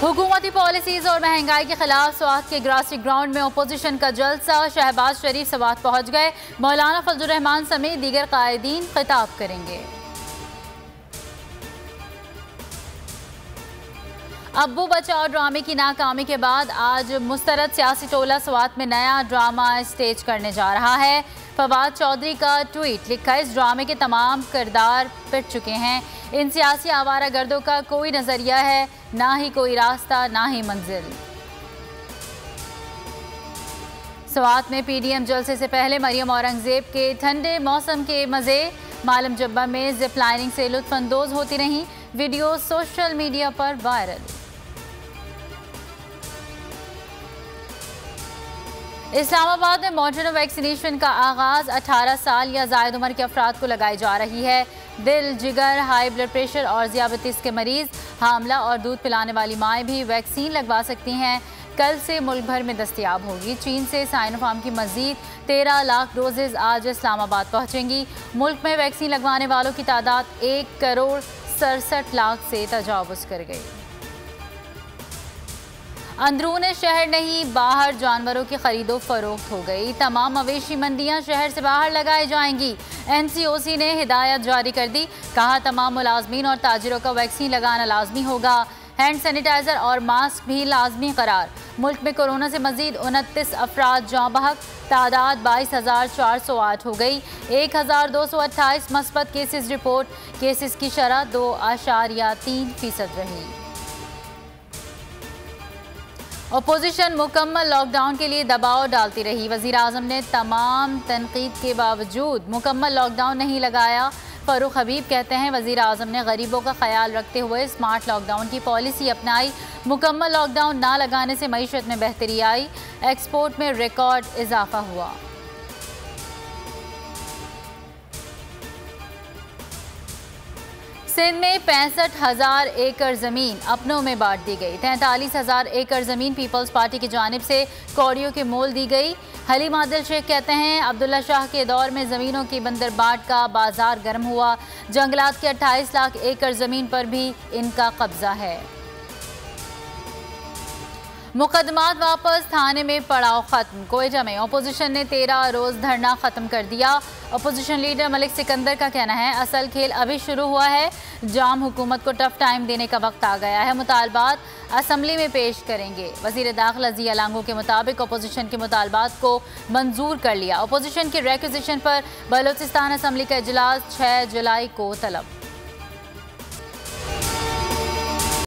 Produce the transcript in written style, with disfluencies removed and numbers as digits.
हुकूमती पॉलिसीज और महंगाई के खिलाफ स्वात के ग्रासी ग्राउंड में अपोजिशन का जलसा। शहबाज शरीफ स्वात पहुंच गए। मौलाना फजलुर रहमान समेत दीगर कायदीन खिताब करेंगे। अब्बू बचाओ ड्रामे की नाकामी के बाद आज मुस्तरद सियासी टोला स्वात में नया ड्रामा स्टेज करने जा रहा है। फवाद चौधरी का ट्वीट लिखा, इस ड्रामे के तमाम किरदार पिट चुके हैं। इन सियासी आवारा गर्दों का कोई नजरिया है, ना ही कोई रास्ता, ना ही मंजिल। स्वात में पीडीएम जलसे से पहले मरियम औरंगजेब के ठंडे मौसम के मजे। मालम जब्बा में जिप लाइनिंग से लुत्फानंदोज होती रहीं। वीडियो सोशल मीडिया पर वायरल। इस्लामाबाद में मॉडर्न वैक्सीनेशन का आगाज 18 साल या जायद उम्र के अफराद को लगाई जा रही है। दिल, जिगर, हाई ब्लड प्रेशर और ज़ियाबतीस के मरीज, हामला और दूध पिलाने वाली माएँ भी वैक्सीन लगवा सकती हैं। कल से मुल्क भर में दस्तयाब होगी। चीन से साइनोफार्म की मजीद 13 लाख डोजेज आज इस्लामाबाद पहुँचेंगी। मुल्क में वैक्सीन लगवाने वालों की तादाद 1 करोड़ 67 लाख से तजावुज़ कर गई। अंदरून शहर नहीं, बाहर जानवरों की खरीदो फरोख्त हो गई। तमाम मवेशी मंडियां शहर से बाहर लगाई जाएंगी। एनसीओसी ने हिदायत जारी कर दी। कहा, तमाम मुलाजमीन और ताजिरों का वैक्सीन लगाना लाजमी होगा। हैंड सैनिटाइजर और मास्क भी लाजमी करार। मुल्क में कोरोना से मजीद 29 अफराद जाँ बहक। तादाद 22,408 हो गई। 1,228 मस्बत केसेस रिपोर्ट। केसेस की शरह 2.3% रही। अपोजिशन मुकम्मल लॉकडाउन के लिए दबाव डालती रही। वज़ीर आज़म ने तमाम तनकीद के बावजूद मुकम्मल लॉकडाउन नहीं लगाया। फ़ारूक हबीब कहते हैं, वज़ीर आज़म ने गरीबों का ख्याल रखते हुए स्मार्ट लॉकडाउन की पॉलिसी अपनाई। मुकम्मल लॉकडाउन ना लगाने से मईशत में बेहतरी आई। एक्सपोर्ट में रिकॉर्ड इजाफा हुआ। सिंध में 65,000 एकड़ ज़मीन अपनों में बांट दी गई। 43,000 एकड़ ज़मीन पीपल्स पार्टी की जानिब से कौड़ियों के मोल दी गई। हलीम आदिल शेख कहते हैं, अब्दुल्ला शाह के दौर में ज़मीनों की बंदरबाट का बाजार गर्म हुआ। जंगलात के 28 लाख एकड़ ज़मीन पर भी इनका कब्जा है। मुकदमात वापस, थाने में पड़ाव खत्म। कोयटा में अपोजिशन ने 13 रोज़ धरना ख़त्म कर दिया। अपोजिशन लीडर मलिक सिकंदर का कहना है, असल खेल अभी शुरू हुआ है। जाम हुकूमत को टफ टाइम देने का वक्त आ गया है। मुतालबात असम्बली में पेश करेंगे। वज़ीर दाखिला ज़िया लांगो के मुताबिक अपोजिशन के मुतालबात को मंजूर कर लिया। अपोजिशन की रिक्वेजिशन पर बलोचिस्तान असम्बली का इजलास 6 जुलाई को तलब।